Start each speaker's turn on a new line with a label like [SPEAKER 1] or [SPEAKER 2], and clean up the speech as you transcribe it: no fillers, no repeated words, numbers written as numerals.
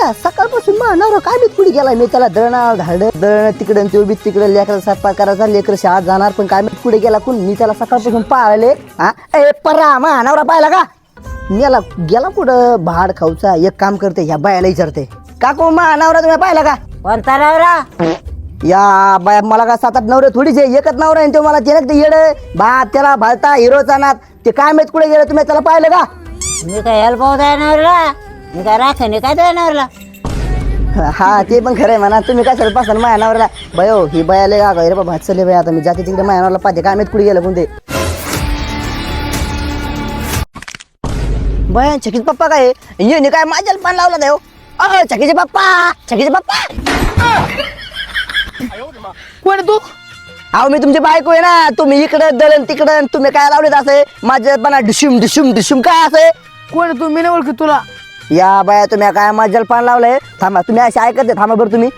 [SPEAKER 1] बया सकाळपासून नवरा काय मी कुठे गेला मी त्याला दळण तिकडे तो बी तिकडे लेकरा स्वयंपाक करायचा लेकर शाळेत जाणार पण काय मी कुठे गेला कोण मी त्याला सकाळपासून पाळले हा ए परा नवरा पाहिला का मेला गेला कुठं भाड खाऊचा एक काम करते ह्या बायाला विचारते काकू नवरा तुम्ही पाहिला का
[SPEAKER 2] कोणता नवरा?
[SPEAKER 1] या बाया मला का 7-8 नवरे थोडीच आहे एकच नवरा आहे तो मला ते येड भात त्याला भालता हिरोचा नात ते काय माहित कुठे गेलं तुम्ही त्याला पाहिलं का
[SPEAKER 2] मी काय हेल्प होत आहे नवऱ्याला? मी काय राखणे काय तुझ्या नवऱ्याला?
[SPEAKER 1] हा ते पण खरं आहे म्हणा तुम्ही काय सर पासन माझ्या नवऱ्याला बयो ही बायाले का रे बाबा चले बाय आता मी जाते तिकडे माझ्या नवऱ्याला पाहते काय माहित कुठे गेलं कोणते बया छकीचे पप्पा काय येणे काय माझ्याला पान लावला देव छकीचे पप्पा
[SPEAKER 3] कोण तू?
[SPEAKER 1] अहो मी तुमची बायको आहे ना तुम्ही इकडं दळण तिकडं तुम्ही काय लावलेत असे माझ्या पणा डिशुम डिशुम डिशुम काय असे
[SPEAKER 3] कोण तू? मी नाही ओळखी तुला.
[SPEAKER 1] या बाया तुम्ही काय माझ्याला पान लावलंय थांबा तुम्ही असे ऐकत थांबा बरं तुम्ही